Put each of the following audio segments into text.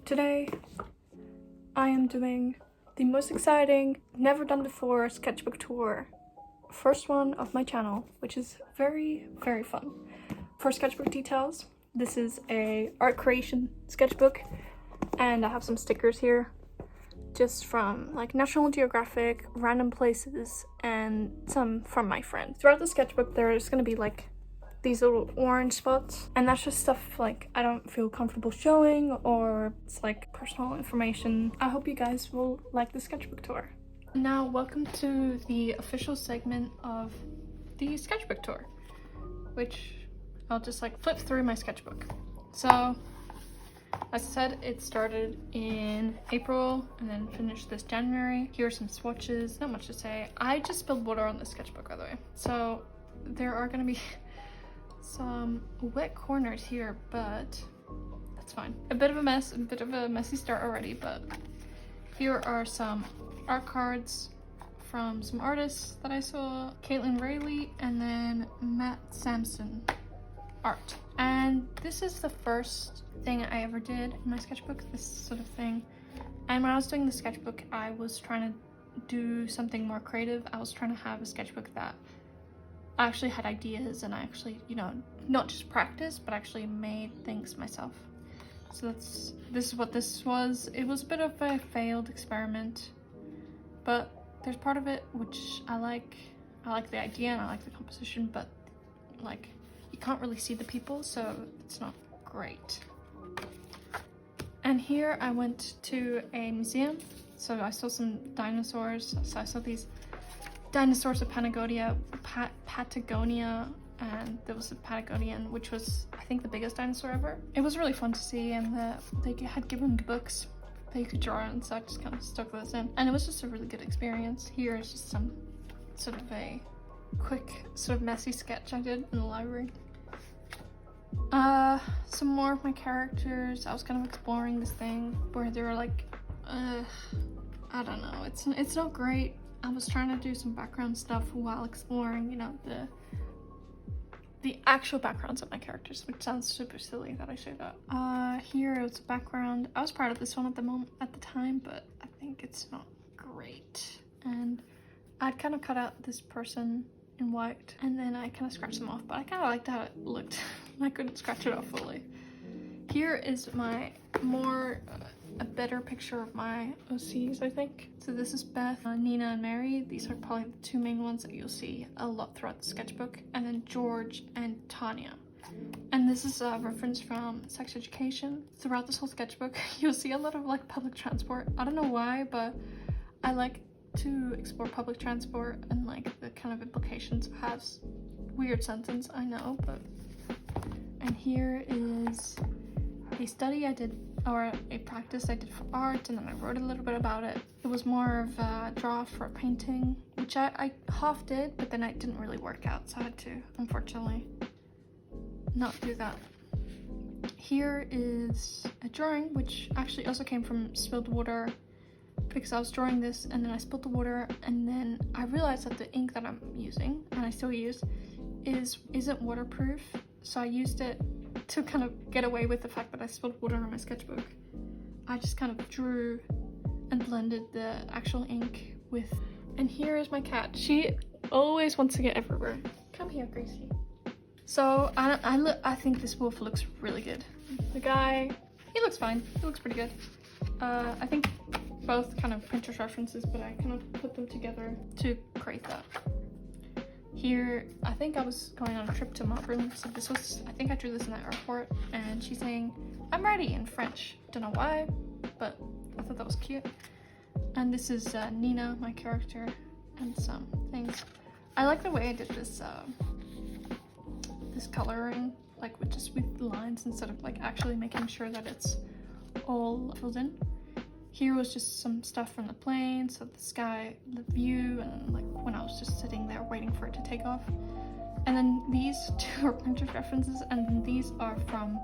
Today, I am doing the most exciting, never done before sketchbook tour. First one of my channel, which is very, very fun. For sketchbook details, this is a art creation sketchbook, and I have some stickers here, just from like National Geographic, random places, and some from my friends. Throughout the sketchbook, there's gonna be like these little orange spots, and that's just stuff like I don't feel comfortable showing, or it's like personal information. I hope you guys will like the sketchbook tour. Now, welcome to the official segment of the sketchbook tour, which I'll just like flip through my sketchbook. So, as I said, it started in April and then finished this January. Here are some swatches, not much to say. I just spilled water on the sketchbook, by the way. So there are gonna be some wet corners here, but that's fine. A bit of a mess, a bit of a messy start already, but here are some art cards from some artists that I saw. Caitlin Rayleigh and then Matt Sampson art. And this is the first thing I ever did in my sketchbook, this sort of thing. And when I was doing the sketchbook, I was trying to do something more creative. I was trying to have a sketchbook that I actually had ideas, and I actually, you know, not just practice, but actually made things myself. So this is what this was. It was a bit of a failed experiment, but there's part of it which I like. I like the idea and I like the composition, but like you can't really see the people, so it's not great. And here I went to a museum, so I saw some dinosaurs. So I saw these dinosaurs of Patagonia, and there was a Patagonian, which was, I think, the biggest dinosaur ever. It was really fun to see, and they had given books that you could draw on, so I just kind of stuck those in. And it was just a really good experience. Here is just some sort of a quick, sort of messy sketch I did in the library. Some more of my characters. I was kind of exploring this thing where they were like, I don't know, it's not great. I was trying to do some background stuff while exploring, you know, the actual backgrounds of my characters, which sounds super silly that I say that. Here is a background. I was proud of this one at the time, but I think it's not great. And I'd kind of cut out this person in white, and then I kind of scratched them off, but I kind of liked how it looked. I couldn't scratch it off fully. Here is my a better picture of my OCs, I think. So this is Beth, Nina, and Mary. These are probably the two main ones that you'll see a lot throughout the sketchbook. And then George and Tanya. And this is a reference from sex education. Throughout this whole sketchbook, you'll see a lot of like public transport. I don't know why, but I like to explore public transport and like the kind of implications it has. Weird sentence, I know, but... And here is a study I did, or a practice I did for art, and then I wrote a little bit about it. It was more of a draft for a painting, which I half did, but then it didn't really work out, so I had to, unfortunately, not do that. Here is a drawing, which actually also came from spilled water, because I was drawing this, and then I spilled the water, and then I realized that the ink that I'm using, and I still use, isn't waterproof, so I used it to kind of get away with the fact that I spilled water on my sketchbook. I just kind of drew and blended the actual ink with... And here is my cat. She always wants to get everywhere. Come here, Gracie. So I think this wolf looks really good. The guy, he looks fine. He looks pretty good. I think both kind of Pinterest references, but I kind of put them together to create that. Here, I think I was going on a trip to Melbourne, so this was, I think I drew this in the airport, and she's saying, "I'm ready" in French. Don't know why, but I thought that was cute. And this is Nina, my character, and some things. I like the way I did this, this coloring, like with lines instead of like actually making sure that it's all filled in. Here was just some stuff from the plane, so the sky, the view, and like when I was just sitting there waiting for it to take off. And then these two are Pinterest references, and then these are from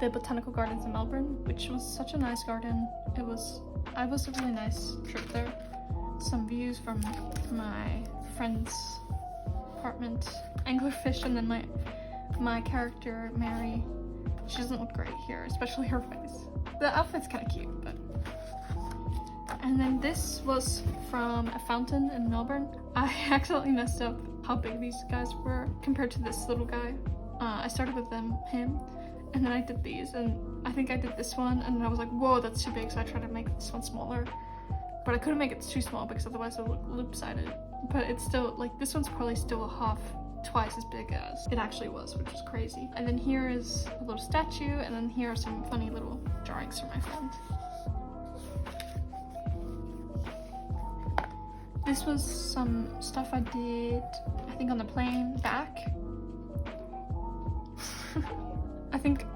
the Botanical Gardens in Melbourne, which was such a nice garden. It was a really nice trip there. Some views from my friend's apartment, anglerfish, and then my character Mary She doesn't look great here, especially her face. The outfit's kind of cute, but... And then this was from a fountain in Melbourne. I accidentally messed up how big these guys were compared to this little guy. I started with him, and then I did these, and I think I did this one, and I was like, whoa, that's too big, so I tried to make this one smaller. But I couldn't make it too small because otherwise it would look loop-sided. But it's still, like, this one's probably still twice as big as it actually was, which is crazy. And then here is a little statue, and then here are some funny little drawings from my friend. This was some stuff I did, I think on the plane back. I think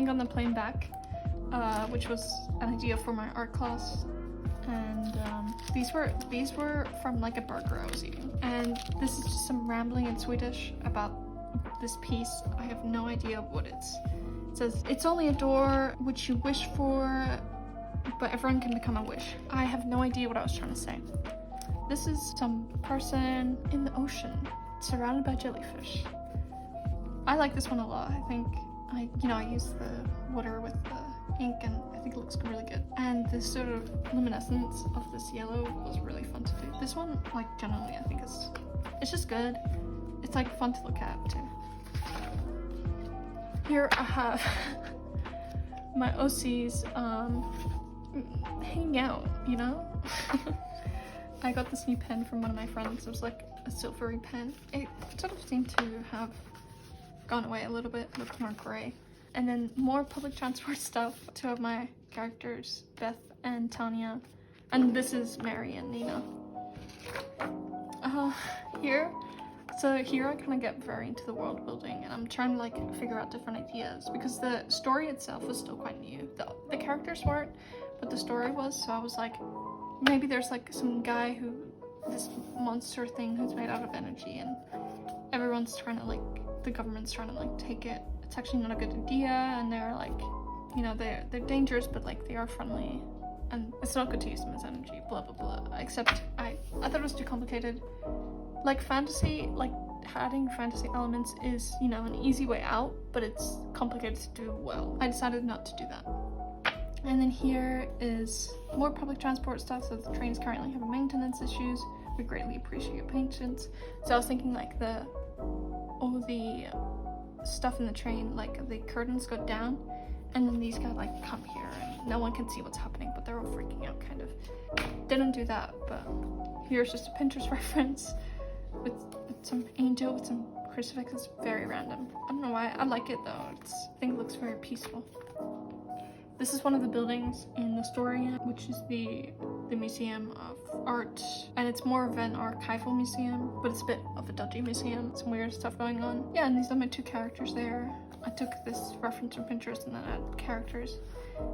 on the plane back, which was an idea for my art class. And these were from like a burger I was eating. And this is just some rambling in Swedish about this piece. I have no idea what it says. It's only a door which you wish for, but everyone can become a wish. I have no idea what I was trying to say. This is some person in the ocean surrounded by jellyfish. I like this one a lot. I think I used the water with the ink, and I think it looks really good. And this sort of luminescence of this yellow was really fun to do. This one, like, generally, I think it's just good. It's like fun to look at too. Here I have my OCs hanging out, you know? I got this new pen from one of my friends. It was like a silvery pen. It sort of seemed to have gone away a little bit, looked more gray. And then more public transport stuff. Two of my characters, Beth and Tanya. And this is Mary and Nina. Here I kind of get very into the world building, and I'm trying to like figure out different ideas because the story itself was still quite new. The characters weren't, but the story was, so I was like, maybe there's like some guy this monster thing who's made out of energy, and everyone's trying to the government's trying to take it. It's actually not a good idea, and they're like, they're dangerous, but like they are friendly, and it's not good to use them as energy, blah blah blah. Except I thought it was too complicated. Like fantasy, adding fantasy elements is, an easy way out, but it's complicated to do well. I decided not to do that. And then here is more public transport stuff. So the train is currently having maintenance issues. We greatly appreciate your patience. So I was thinking all the stuff in the train, the curtains go down, and then these guys come here and no one can see what's happening, but they're all freaking out kind of. Didn't do that, but here's just a Pinterest reference with some angel with some crucifix. It's very random. I don't know why. I like it though. I think it looks very peaceful. This is one of the buildings in the story, which is the Museum of Art, and it's more of an archival museum, but it's a bit of a dodgy museum. Some weird stuff going on. Yeah, and these are my two characters there. I took this reference from Pinterest and then added characters.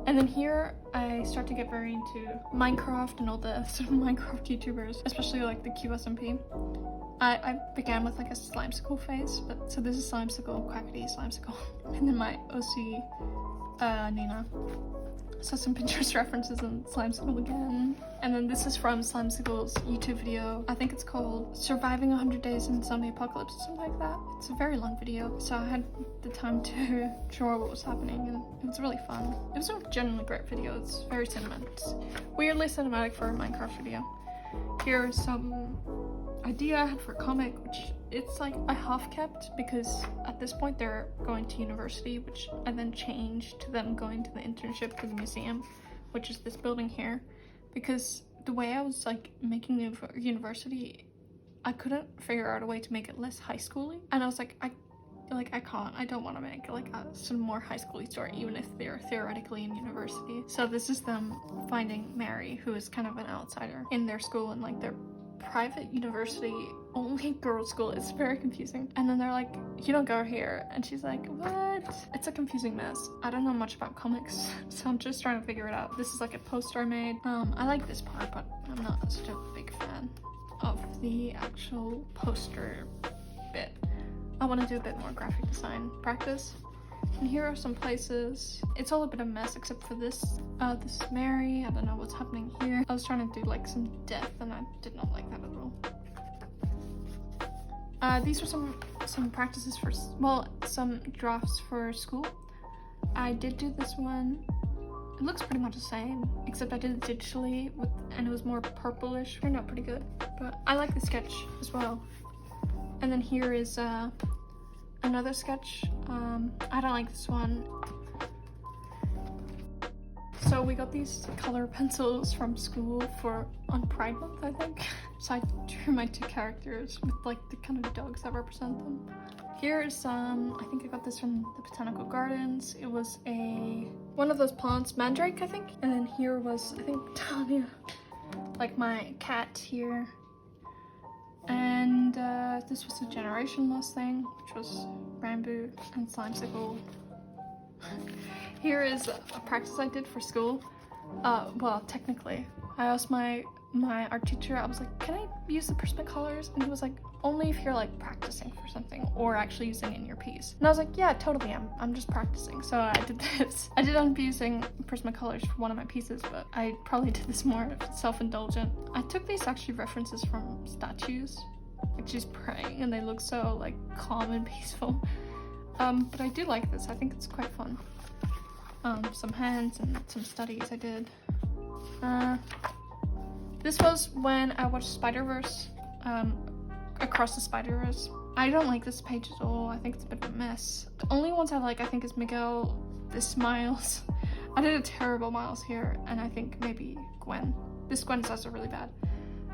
And then here I start to get very into Minecraft and all the sort of Minecraft YouTubers, especially the QSMP. I began with a Slimesicle phase, but so this is Slimesicle, Quackity, Slimesicle, and then my OC, Nina. So some Pinterest references and Slimesicle again. And then this is from Slimesicle's YouTube video. I think it's called Surviving 100 Days in Zombie Apocalypse or something like that. It's a very long video, so I had the time to draw what was happening, and it was really fun. It was a genuinely great video. It's very cinematic. It's weirdly cinematic for a Minecraft video. Here's some idea I had for a comic, which it's I half kept because at this point they're going to university, which I then changed to them going to the internship to the museum, which is this building here, because the way I was making the university, I couldn't figure out a way to make it less high schooly, and I was I don't want to make some more high schooly story, even if they're theoretically in university. So this is them finding Mary, who is kind of an outsider in their school, and their private university, only girls school. It's very confusing. And then they're like, you don't go here, and she's like, what? It's a confusing mess. I don't know much about comics, so I'm just trying to figure it out. This is a poster I made. I like this part, but I'm not such a big fan of the actual poster bit. I want to do a bit more graphic design practice. And here are some places. It's all a bit of a mess except for this. This is Mary. I don't know what's happening here. I was trying to do some death, and I did not like that at all. These are some practices for, some drafts for school. I did do this one. It looks pretty much the same, except I did it digitally and it was more purplish. Turned out pretty good, but I like the sketch as well. And then here is another sketch. I don't like this one. So we got these color pencils from school on Pride Month, I think. So I drew my two characters with like the kind of dogs that represent them. Here is I think I got this from the Botanical Gardens. It was one of those plants, mandrake, I think. And then here was, I think, Tanya, like my cat here. And this was a Generation Loss thing, which was bamboo and slimesicle. Here is a practice I did for school. Well, technically, I asked my art teacher, I was like, can I use the Prismacolors? And he was like, only if you're like practicing for something or actually using it in your piece. And I was like, yeah, totally, I'm just practicing. So I did this. I did end up using Prismacolors for one of my pieces, but I probably did this more self-indulgent. I took these actually references from statues, like she's praying and they look so like calm and peaceful. But I do like this. I think it's quite fun. Some hands and some studies I did. This was when I watched Spider-Verse, Across the Spider-Verse. I don't like this page at all. I think it's a bit of a mess. The only ones I like, I think, is Miguel, this Miles. I did a terrible Miles here, and I think maybe Gwen. This Gwen is also really bad.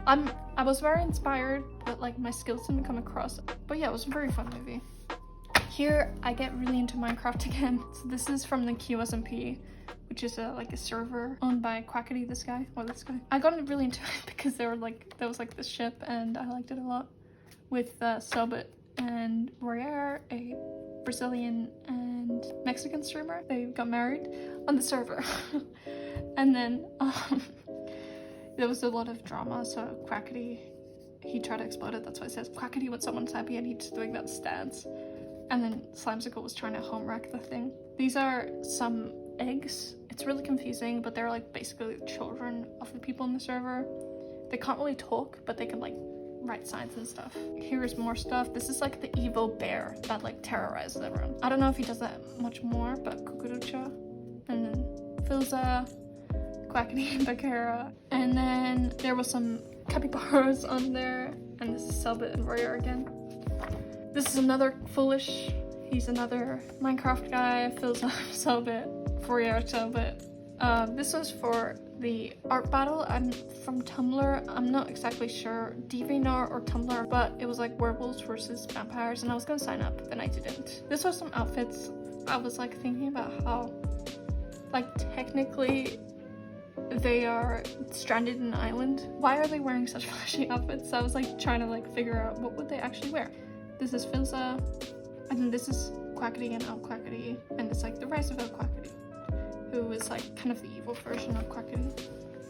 I was very inspired, but like my skills didn't come across. But yeah, it was a very fun movie. Here, I get really into Minecraft again. So this is from the QSMP, which is like a server owned by Quackity, this guy. I got really into it because there was like this ship and I liked it a lot. With Selbit and Royer, a Brazilian and Mexican streamer. They got married on the server. And then there was a lot of drama, so Quackity, he tried to explode it. That's why it says Quackity when someone's happy and he's doing that stance. And then Slimesicle was trying to home wreck the thing. These are some eggs. It's really confusing, but they're like basically the children of the people in the server. They can't really talk, but they can like write signs and stuff. Here is more stuff. This is like the evil bear that like terrorizes everyone. I don't know if he does that much more, but Kukurucha. And then Filza, Quackity, and Bakara. And then there was some capybaras on there. And this is Selbit and Royer again. This is another Foolish. He's another Minecraft guy. Filza, Selbit, Royer, Selbit. This was for the art battle. I'm from Tumblr. I'm not exactly sure, DeviantArt or Tumblr, but it was like werewolves versus vampires, and I was gonna sign up, but then I didn't. This was some outfits. I was like thinking about how, like, technically they are stranded in an island. Why are they wearing such flashy outfits? So I was like trying to like figure out what would they actually wear. This is Filza, and then this is Quackity and El Quackity, and it's like the rise of El Quackity, who is like kind of the evil version of Quackity.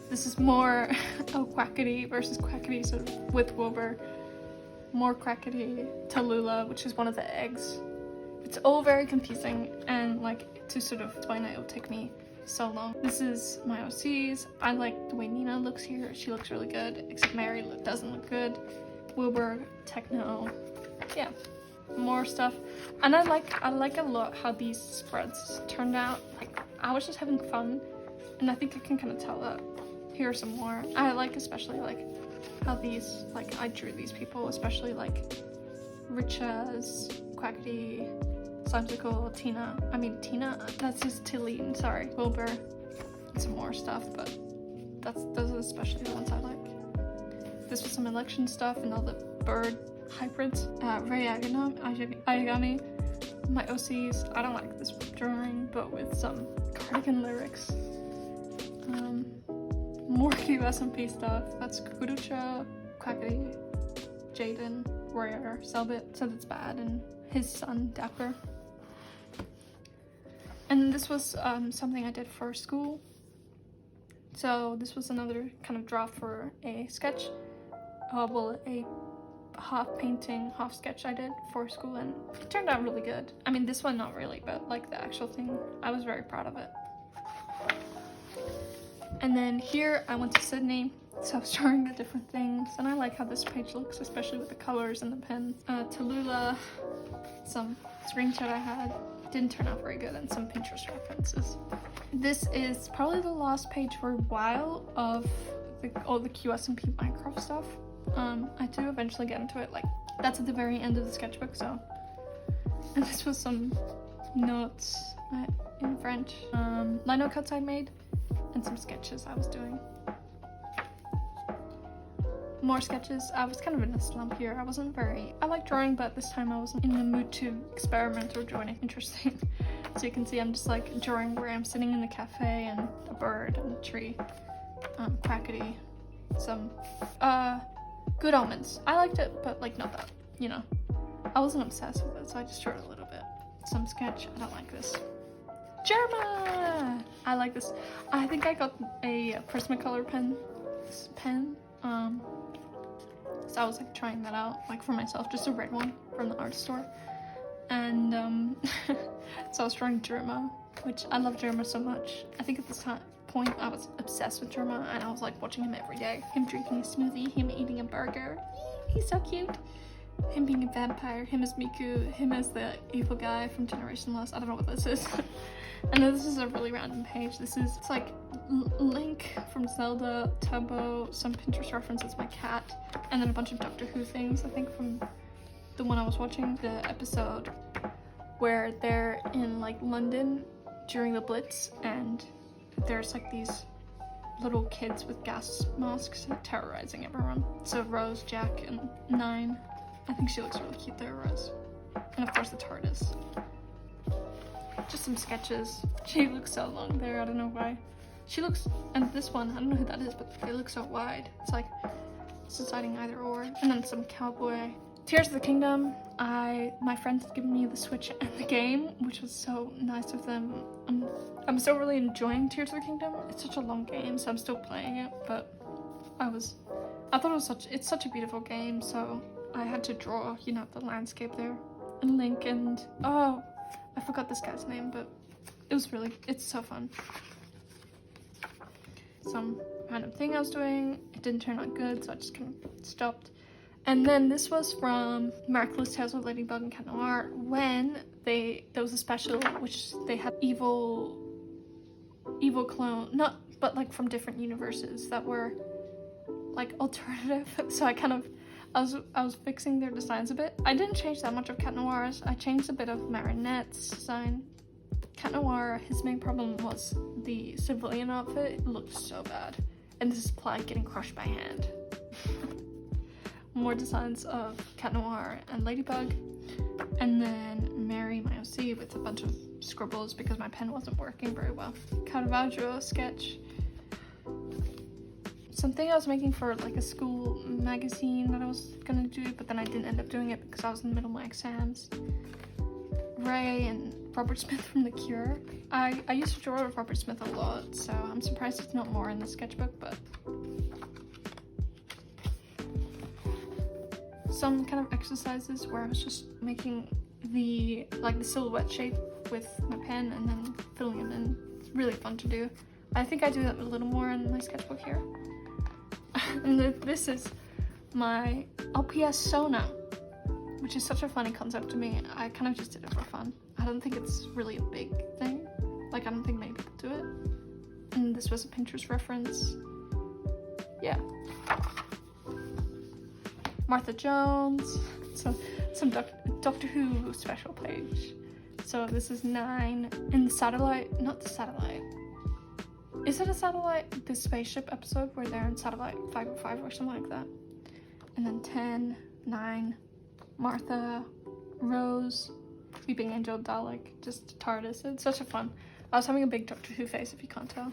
This is more El Quackity versus Quackity, sort of with Wilbur. More Quackity, Tallulah, which is one of the eggs. It's all very confusing, and like to sort of explain it, it'll take me so long. This is my OCs. I like the way Nina looks here. She looks really good, except Mary doesn't look good. Wilbur, Techno, yeah. More stuff. And I like a lot how these spreads turned out. Like, I was just having fun, and I think I can kind of tell that. Here are some more. I like especially like how these, like, I drew these people, especially like Richaz, Quackity, Slimesicle, Tina, that's just Tilleen, sorry, Wilbur, and some more stuff, but those are especially the ones I like. This was some election stuff and all the bird hybrids. Ray Ayagami, my OCs. I don't like this drawing, but with some cardigan lyrics. More QSMP stuff. That's Kukurucha, Quackity, Jaden, Royer, Selbit said it's bad, and his son Dapper. And this was something I did for school. So this was another kind of draft for a sketch. A half painting, half sketch I did for school, and it turned out really good. I mean, this one not really, but like the actual thing, I was very proud of it. And then here I went to Sydney, so I was drawing the different things, and I like how this page looks, especially with the colors and the pens. Tallulah, some screenshot I had, didn't turn out very good, and some Pinterest references. This is probably the last page for a while of all the QSMP Minecraft stuff. I do eventually get into it, like that's at the very end of the sketchbook, so. And this was some notes in French, line note cuts I made, and some sketches I was doing. More sketches. I was kind of in a slump here. I like drawing, but this time I wasn't in the mood to experiment or draw anything interesting. So you can see I'm just like drawing where I'm sitting in the cafe and a bird and a tree. Crackety. Some Good Omens. I liked it, but like not that, you know. I wasn't obsessed with it, so I just drew it a little bit. Some sketch. I don't like this. Germa! I like this. I think I got a Prismacolor pen. So I was like trying that out, like for myself, just a red one from the art store. And so I was drawing Germa, which I love Germa so much. I think at this point I was obsessed with Germa, and I was like watching him every day. Him drinking a smoothie, him eating a burger. He's so cute. Him being a vampire, him as Miku, him as the evil guy from Generation Lost. I don't know what this is. I know this is a really random page. It's like Link from Zelda, Tubbo, some Pinterest references, my cat, and then a bunch of Doctor Who things, I think from the one I was watching, the episode where they're in like London during the Blitz, and there's like these little kids with gas masks terrorizing everyone. So Rose, Jack, and Nine. I think she looks really cute there, Rose. And of course the TARDIS. Just some sketches. She looks so long there, I don't know why. She looks, and this one, I don't know who that is, but they look so wide. It's like, it's deciding either or. And then some cowboy. Tears of the Kingdom. My friends had given me the Switch and the game, which was so nice of them. I'm still really enjoying Tears of the Kingdom. It's such a long game, so I'm still playing it, but I thought it's such a beautiful game, so I had to draw, you know, the landscape there. And Link and, oh, I forgot this guy's name, but it's so fun. Some random thing I was doing, it didn't turn out good, so I just kind of stopped. And then this was from Miraculous Tales of Ladybug and Cat Noir, when there was a special, which they had evil clone, but like from different universes that were like alternative. So I was fixing their designs a bit. I didn't change that much of Cat Noir's. I changed a bit of Marinette's design. Cat Noir, his main problem was the civilian outfit. It looked so bad. And this is Plague getting crushed by hand. More designs of Cat Noir and Ladybug. And then Mary, my OC, with a bunch of scribbles because my pen wasn't working very well. Caravaggio sketch. Something I was making for like a school magazine that I was gonna do, but then I didn't end up doing it because I was in the middle of my exams. Ray and Robert Smith from The Cure. I used to draw Robert Smith a lot, so I'm surprised it's not more in the sketchbook, but some kind of exercises where I was just making the silhouette shape with my pen and then filling it in. It's really fun to do. I think I do that a little more in my sketchbook here. And this is my LPS Sona, which is such a funny concept to me. I kind of just did it for fun. I don't think it's really a big thing. Like, I don't think many people do it. And this was a Pinterest reference. Yeah. Martha Jones. So some Doctor Who special page. So this is 9 in the satellite, not the satellite. Is it a satellite? The spaceship episode where they're in satellite 505 or something like that. And then 10, 9, Martha, Rose, Weeping Angel, Dalek, just TARDIS. It's such a fun. I was having a big Doctor Who face if you can't tell.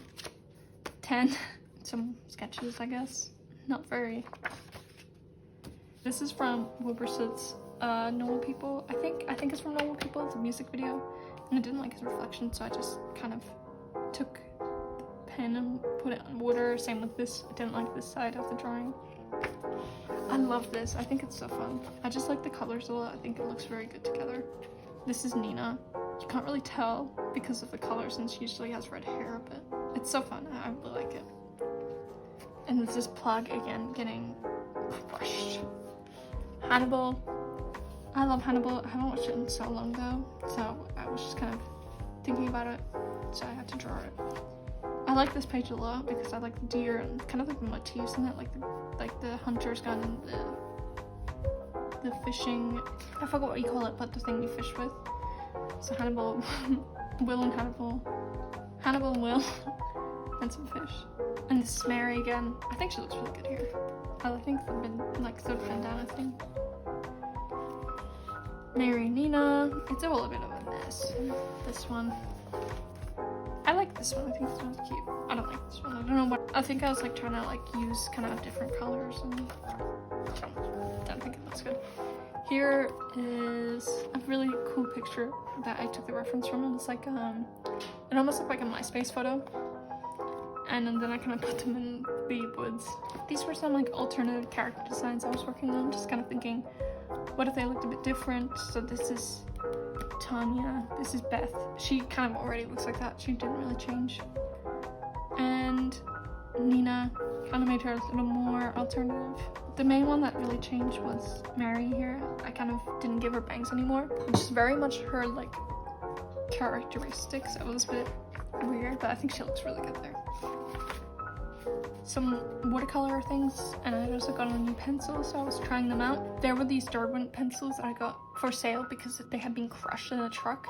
10, some sketches, I guess. Not very. This is from Wilburson's Normal People. I think it's from Normal People. It's a music video. And I didn't like his reflection, so I just kind of took pen and put it on water. Same with this. I didn't like this side of the drawing. I love this. I think it's so fun. I just like the colors a lot. I think it looks very good together. This is Nina. You can't really tell because of the colors, and she usually has red hair, but it's so fun. I really like it. And this is Plug again, getting crushed. Hannibal. I love Hannibal. I haven't watched it in so long though, so I was just kind of thinking about it, so I had to draw it. I like this page a lot because I like the deer and kind of like the motifs in it, like the hunter's gun and the fishing. I forgot what you call it, but the thing you fish with. So Hannibal, Will and Hannibal, Hannibal and Will, and some fish. And this is Mary again. I think she looks really good here. I think they've been like sort of bandana thing. Mary and Nina. It's all a bit of a mess. This one. I like this one. I think this one's cute. I don't like this one. I don't know what. I think I was like trying to like use kind of different colors and I don't think it looks good. Here is a really cool picture that I took the reference from. And it's like it almost looked like a MySpace photo. And then I kind of put them in the woods. These were some like alternative character designs I was working on. Just kind of thinking, what if they looked a bit different? So this is Tanya, this is Beth. She kind of already looks like that. She didn't really change. And Nina kind of made her a little more alternative. The main one that really changed was Mary here. I kind of didn't give her bangs anymore, which is very much her like characteristics. It was a bit weird, but I think she looks really good there. Some watercolor things, and I also got a new pencil, so I was trying them out. There were these Derwent pencils that I got for sale because they had been crushed in a truck,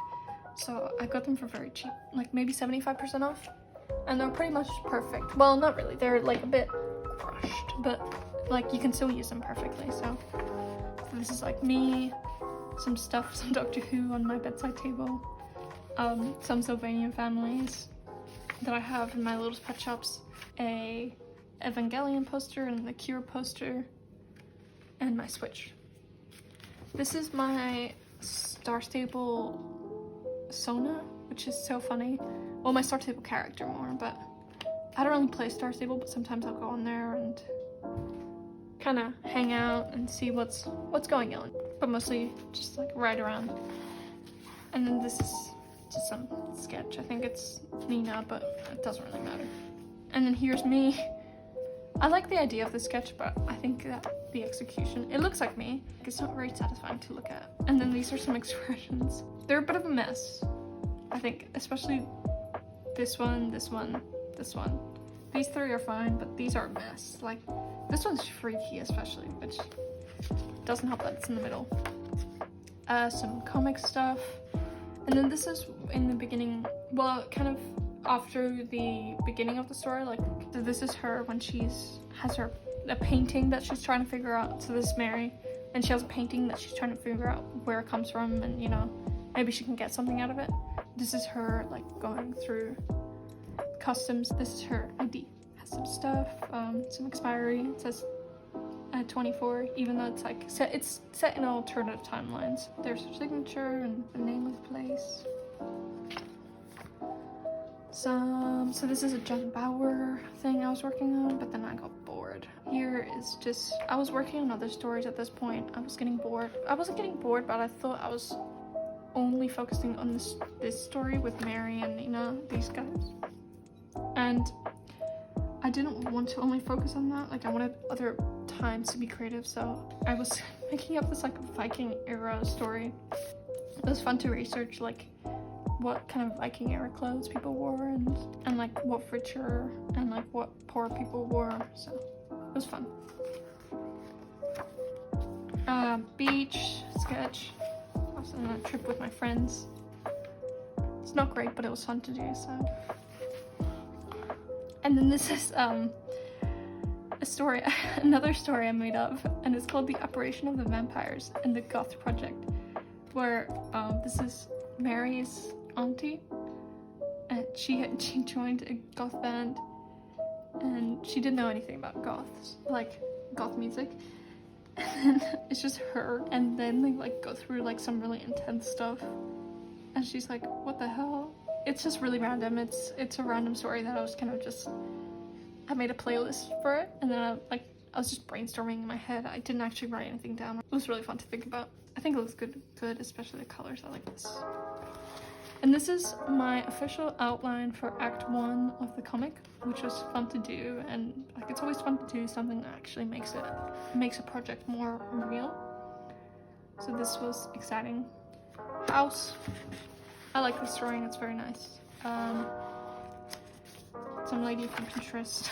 so I got them for very cheap, like maybe 75% off, and they're pretty much perfect. Well, not really, they're like a bit crushed, but like you can still use them perfectly. So this is like me, some stuff, some Doctor Who on my bedside table, some Sylvanian families that I have in my little pet shops, a Evangelion poster and the Cure poster, and my Switch. This is my Star Stable Sona, which is so funny. Well, my Star Stable character more, but I don't really play Star Stable, but sometimes I'll go on there and kind of hang out and see what's going on, but mostly just like ride around. And then this is just some sketch. I think it's Nina, but it doesn't really matter. And then here's me. I like the idea of the sketch, but I think that the execution, it looks like me. It's not very satisfying to look at. And then these are some expressions. They're a bit of a mess, I think, especially this one, this one, this one. These three are fine, but these are a mess. Like, this one's freaky especially, which doesn't help that it's in the middle. Some comic stuff. And then this is in the beginning, well, kind of after the beginning of the story, like this is her when has a painting that she's trying to figure out. So this is Mary, and she has a painting that she's trying to figure out where it comes from, and you know, maybe she can get something out of it. This is her like going through customs. This is her ID. Has some stuff, some expiry. It says 24, even though it's like it's set in alternative timelines. There's her signature and the name of the place. So this is a John Bauer thing I was working on, but then I got bored. Here is just, I was working on other stories at this point. I was getting bored. I wasn't getting bored, but I thought I was only focusing on this story with Mary and Nina, these guys. And I didn't want to only focus on that. Like I wanted other times to be creative, so I was making up this like Viking era story. It was fun to research like what kind of Viking era clothes people wore and like what richer and like what poor people wore, so it was fun. Beach sketch. I was on a trip with my friends. It's not great, but it was fun to do, so. And then this is a story, another story I made up, and it's called The Operation of the Vampires and the Goth Project, where this is Mary's auntie, and she joined a goth band, and she didn't know anything about goths, like goth music, and then it's just her, and then they like go through like some really intense stuff, and she's like, what the hell? It's just really random. It's a random story that I was kind of just, I made a playlist for it, and then I was just brainstorming in my head. I didn't actually write anything down. It was really fun to think about. I think it looks good, especially the colors. I like this. And this is my official outline for Act 1 of the comic, which was fun to do, and like it's always fun to do something that actually makes a project more real. So this was exciting. House. I like this drawing, it's very nice. Some lady from Pinterest.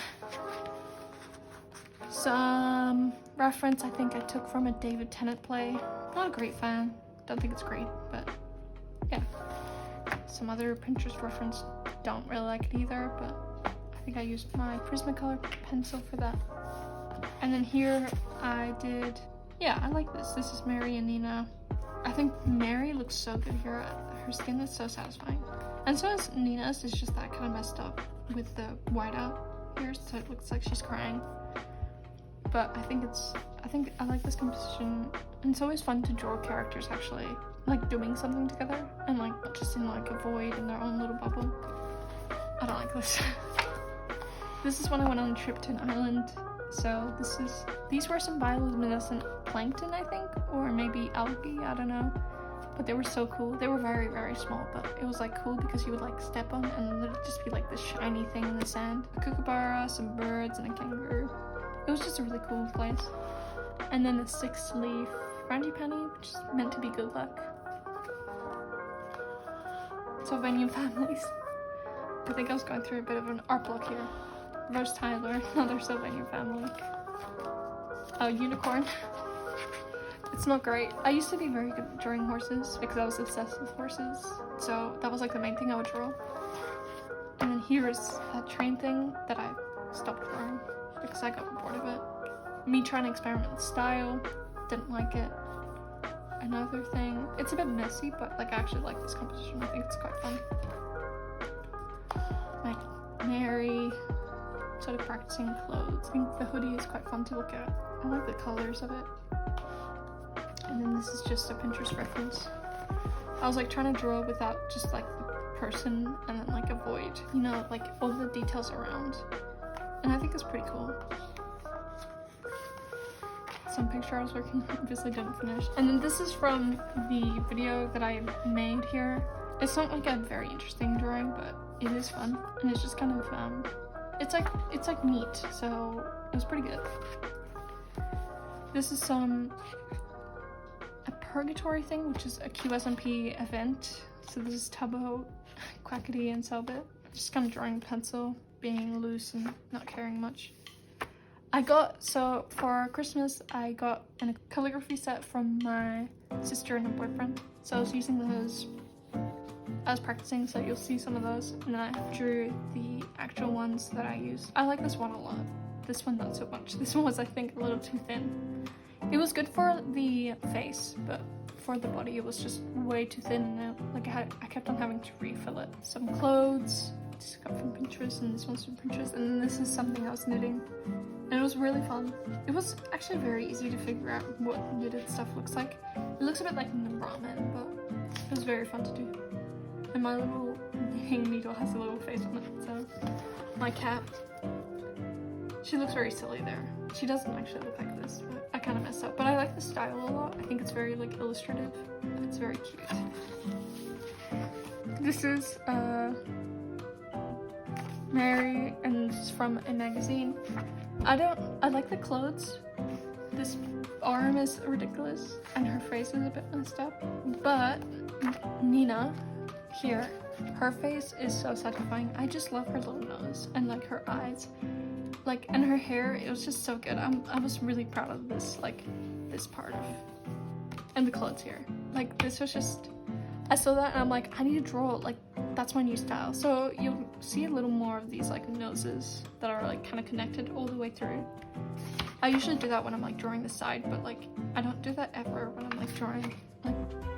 Some reference I think I took from a David Tennant play. Not a great fan, don't think it's great, but yeah. Some other Pinterest reference, don't really like it either, but I think I used my Prismacolor pencil for that. And then here I did, yeah, I like this. This is Mary and Nina. I think Mary looks so good here. Her skin is so satisfying. And so is Nina's, it's just that kind of messed up with the whiteout here, so it looks like she's crying. But I think I like this composition. And it's always fun to draw characters actually like doing something together and like not just in like a void in their own little bubble. I don't like this. This is when I went on a trip to an island. So these were some bioluminescent plankton, I think, or maybe algae, I don't know. But they were so cool. They were very, very small, but it was like cool because you would like step on and then there'd just be like this shiny thing in the sand. A kookaburra, some birds, and a kangaroo. It was just a really cool place. And then the 6-leaf frangipani, which is meant to be good luck. Sylvanian families. I think I was going through a bit of an art block here. Rose Tyler, another Sylvanian family. Oh, unicorn. It's not great. I used to be very good at drawing horses because I was obsessed with horses. So that was like the main thing I would draw. And then here's a train thing that I stopped drawing because I got bored of it. Me trying to experiment with style, didn't like it. Another thing, it's a bit messy, but like I actually like this composition. I think it's quite fun. Like Mary, sort of practicing clothes. I think the hoodie is quite fun to look at. I like the colors of it. And then this is just a Pinterest reference. I was like trying to draw without just like the person and then like a void, you know, like all the details around. And I think it's pretty cool. Some picture I was working on, obviously didn't finish. And then this is from the video that I made here. It's not like a very interesting drawing, but it is fun. And it's just kind of, it's like neat, so it was pretty good. This is a purgatory thing, which is a QSMP event. So this is Tubbo, Quackity, and Selbit. Just kind of drawing pencil, being loose and not caring much. So for Christmas, I got a calligraphy set from my sister and her boyfriend. So I was using those, I was practicing, so you'll see some of those. And then I drew the actual ones that I used. I like this one a lot. This one not so much. This one was, I think, a little too thin. It was good for the face, but for the body, it was just way too thin. And like I kept on having to refill it. Some clothes, this got from Pinterest, and this one's from Pinterest. And then this is something I was knitting. And it was really fun. It was actually very easy to figure out what knitted stuff looks like. It looks a bit like ramen, but it was very fun to do. And my little knitting needle has a little face on it, so. My cat, she looks very silly there. She doesn't actually look like this, but I kind of messed up. But I like the style a lot. I think it's very like illustrative. It's very cute. This is Mary, and it's from a magazine. I like the clothes. This arm is ridiculous and her face is a bit messed up. But Nina here, her face is so satisfying. I just love her little nose and like her eyes. Like, and her hair, it was just so good. I was really proud of this, like this part of, and the clothes here. Like this was just, I saw that and I'm like, I need to draw, like that's my new style. So you'll see a little more of these like noses that are like kind of connected all the way through. I usually do that when I'm like drawing the side, but like I don't do that ever when I'm like drawing like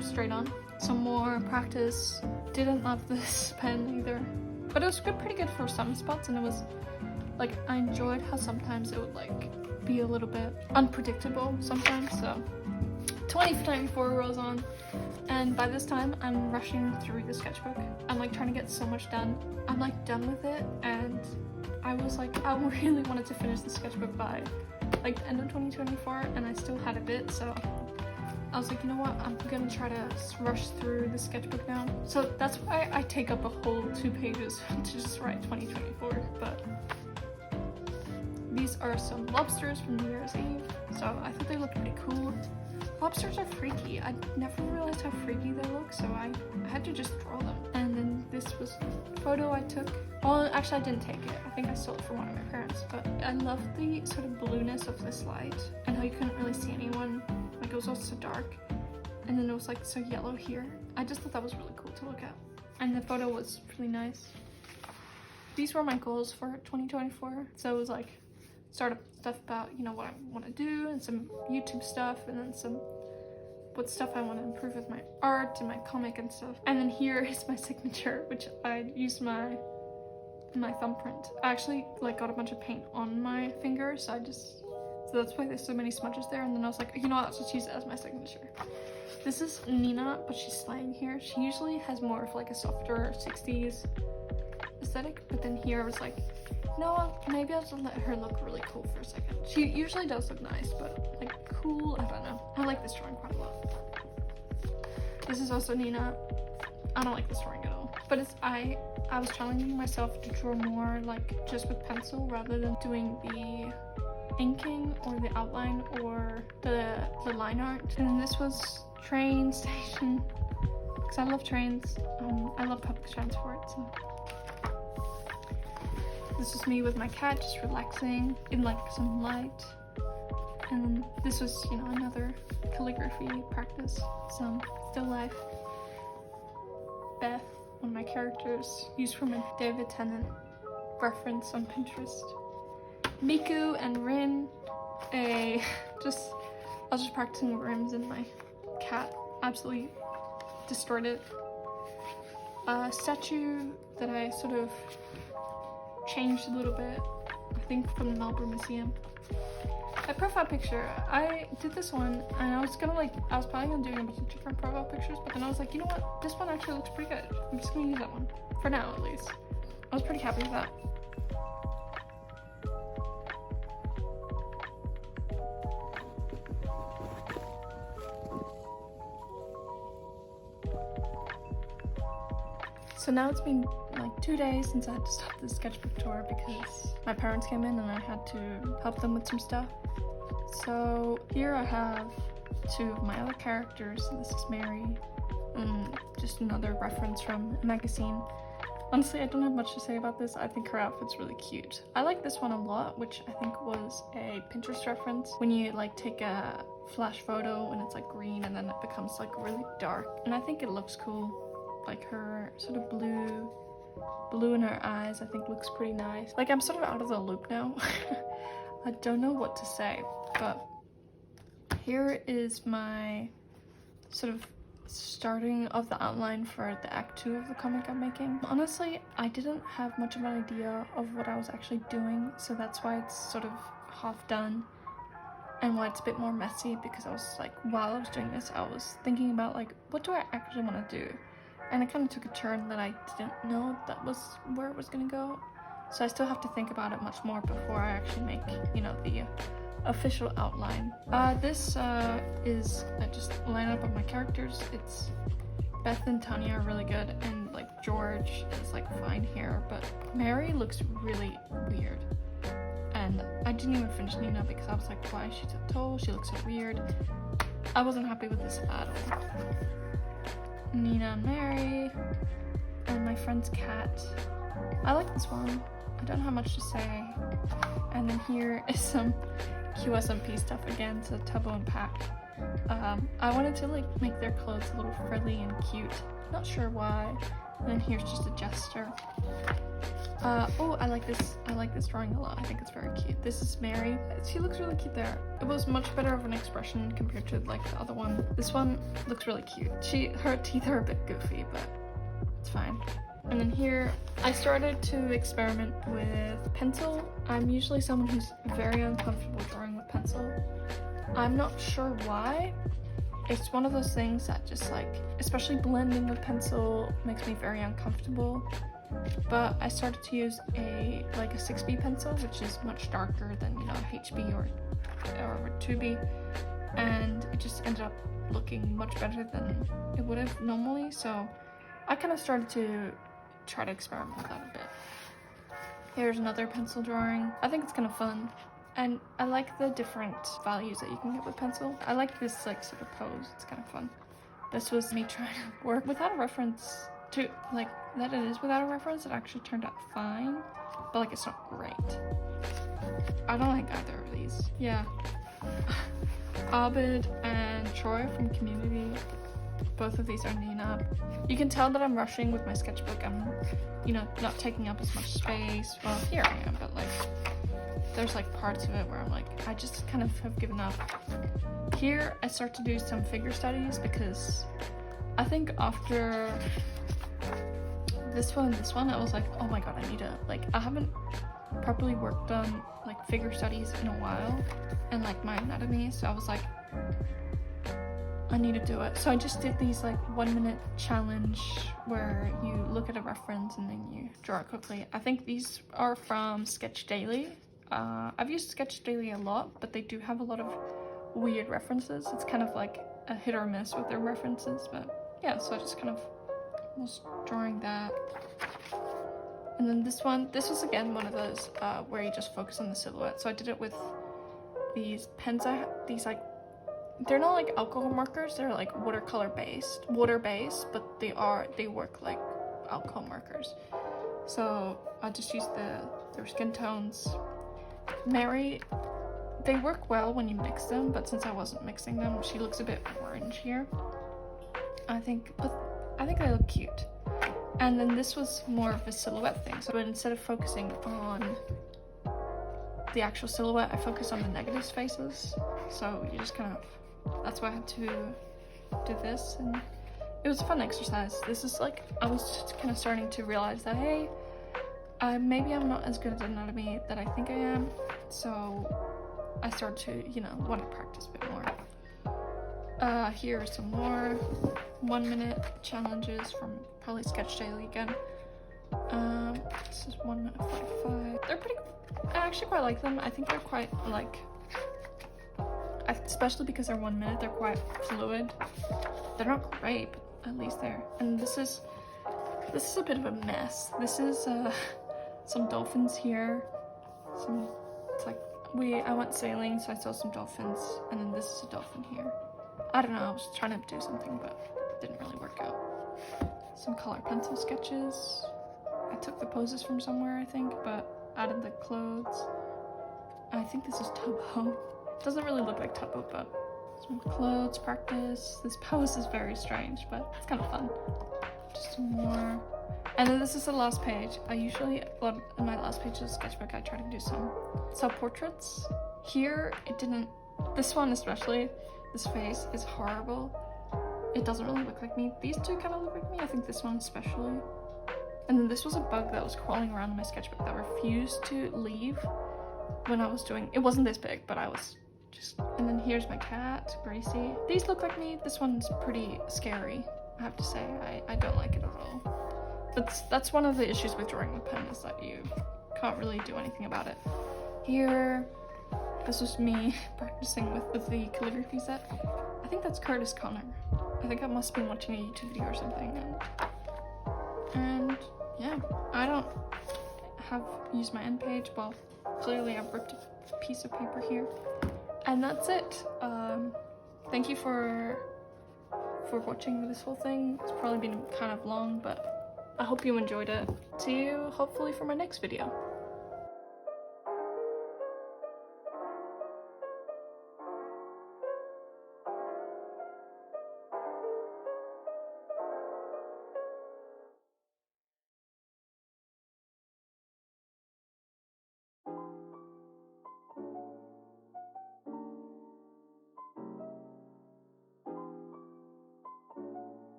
straight on. Some more practice. Didn't love this pen either, but it was good, pretty good for some spots, and it was like I enjoyed how sometimes it would like be a little bit unpredictable sometimes. So 2094 rolls on, and by this time I'm rushing through the sketchbook. I'm like trying to get so much done. I'm like done with it, and I was like, I really wanted to finish the sketchbook by like the end of 2024, and I still had a bit, so I was like, you know what, I'm gonna try to rush through the sketchbook now. So that's why I take up a whole 2 pages to just write 2024. But these are some lobsters from New Year's Eve, so I thought they looked pretty cool. Lobsters are freaky. I never realized how freaky they look, so I had to just draw them. And then this was a photo I took. Well, actually I didn't take it. I think I stole it from one of my parents, but I love the sort of blueness of this light and how you couldn't really see anyone. Like, it was all so dark, and then it was like so yellow here. I just thought that was really cool to look at, and the photo was really nice. These were my goals for 2024, so it was like startup stuff about, you know, what I want to do, and some YouTube stuff, and then some what stuff I want to improve with my art and my comic and stuff. And then here is my signature, which I used my thumbprint. I actually like got a bunch of paint on my finger, so that's why there's so many smudges there. And then I was like, you know what, I'll just use it as my signature. This is Nina, but she's slaying here. She usually has more of like a softer 60s aesthetic, but then here I was like, no, maybe I'll just let her look really cool for a second. She usually does look nice, but like cool, I don't know. I like this drawing quite a lot. This is also Nina. I don't like this drawing at all, but it's I was challenging myself to draw more like just with pencil rather than doing the inking or the outline or the line art. And then this was train station, because I love trains. I love public transport, so. This was me with my cat just relaxing in like some light. And then this was, you know, another calligraphy practice, some still life. Beth, one of my characters, used from a David Tennant reference on Pinterest. Miku and Rin, I was just practicing rims and my cat absolutely destroyed it. A statue that I sort of changed a little bit, I think from the Melbourne Museum. My profile picture, I did this one and I was planning on doing a bunch of different profile pictures, but then I was like, you know what, this one actually looks pretty good. I'm just gonna use that one, for now at least. I was pretty happy with that. So now it's been like 2 days since I had to stop the sketchbook tour because my parents came in and I had to help them with some stuff. So here I have 2 of my other characters. This is Mary, and just another reference from a magazine. Honestly, I don't have much to say about this. I think her outfit's really cute. I like this one a lot, which I think was a Pinterest reference. When you like take a flash photo and it's like green and then it becomes like really dark. And I think it looks cool. Like her sort of blue in her eyes, I think looks pretty nice. Like, I'm sort of out of the loop now. I don't know what to say, but here is my sort of starting of the outline for the act 2 of the comic I'm making. Honestly, I didn't have much of an idea of what I was actually doing, so that's why it's sort of half done and why it's a bit more messy, because I was like, while I was doing this, I was thinking about like, what do I actually want to do? And it kind of took a turn that I didn't know that was where it was gonna go. So I still have to think about it much more before I actually make, you know, the official outline. This is just a lineup of my characters. It's Beth and Tanya are really good, and like George is like fine here, but Mary looks really weird. And I didn't even finish Nina because I was like, why is she so tall? She looks so weird. I wasn't happy with this at all. Nina and Mary, and my friend's cat. I like this one. I don't have much to say. And then here is some QSMP stuff again, so Tubbo and Pack. I wanted to like make their clothes a little frilly and cute. Not sure why. And then here's just a gesture. Oh, I like this drawing a lot. I think it's very cute. This is Mary. She looks really cute there. It was much better of an expression compared to like the other one. This one looks really cute. Her teeth are a bit goofy, but it's fine. And then here, I started to experiment with pencil. I'm usually someone who's very uncomfortable drawing with pencil. I'm not sure why. It's one of those things that just like, especially blending with pencil makes me very uncomfortable. But I started to use a 6B pencil, which is much darker than, you know, HB or 2B. and it just ended up looking much better than it would have normally. So I kind of started to try to experiment with that a bit. Here's another pencil drawing. I think it's kind of fun, and I like the different values that you can get with pencil. I like this like sort of pose. It's kind of fun. This was me trying to work without a reference to, like, that it is without a reference. It actually turned out fine, but like it's not great. I don't like either of these. Yeah. Abid and Troy from Community, both of these are neat up. You can tell that I'm rushing with my sketchbook. I'm, you know, not taking up as much space. Well, here I am, but like there's like parts of it where I'm like, I just kind of have given up. Here I start to do some figure studies, because I think after this one and this one, I was like, oh my god, I need to, like, I haven't properly worked on like figure studies in a while, and like my anatomy, so I was like, I need to do it. So I just did these like 1 minute challenge where you look at a reference and then you draw it quickly. I think these are from Sketch Daily. I've used Sketch Daily a lot, but they do have a lot of weird references. It's kind of like a hit or miss with their references, but yeah, so I just kind of was drawing that. And then this one, this was again one of those where you just focus on the silhouette. So I did it with these pens. These like, they're not like alcohol markers, they're like water based, but they work like alcohol markers. So I just used their skin tones. Mary, they work well when you mix them, but since I wasn't mixing them, she looks a bit orange here. I think they look cute. And then this was more of a silhouette thing. So instead of focusing on the actual silhouette, I focused on the negative spaces. So you just kind of, that's why I had to do this, and it was a fun exercise. This is like, I was just kind of starting to realize that, hey, maybe I'm not as good at anatomy that I think I am. So I started to, you know, want to practice a bit more. Here are some more 1 minute challenges from probably Sketch Daily again. This is 1 minute 45. They're pretty, I actually quite like them. I think they're quite like, especially because they're 1 minute, they're quite fluid. They're not great, but at least they're, and this is a bit of a mess. This is some dolphins here. It's like, I went sailing, so I saw some dolphins, and then this is a dolphin here. I don't know, I was trying to do something, but it didn't really work out. Some color pencil sketches. I took the poses from somewhere, I think, but added the clothes. I think this is Tubbo. Doesn't really look like Tubbo, but some clothes practice. This pose is very strange, but it's kind of fun. Just some more. And then this is the last page. I usually, well, in my last page of the sketchbook, I try to do some self-portraits. Here, it didn't, this one especially, this face is horrible. It doesn't really look like me. These two kind of look like me. I think this one especially. And then this was a bug that was crawling around in my sketchbook that refused to leave when I was doing, it wasn't this big, but I was just, and then here's my cat, Gracie. These look like me. This one's pretty scary, I have to say. I don't like it at all. That's one of the issues with drawing with pen, is that you can't really do anything about it. Here, this was me practicing with the calligraphy set. I think that's Curtis Connor. I think I must have been watching a YouTube video or something. And yeah, I don't have used my end page. Well, clearly I've ripped a piece of paper here. And that's it. Thank you for watching this whole thing. It's probably been kind of long, but I hope you enjoyed it. See you hopefully for my next video.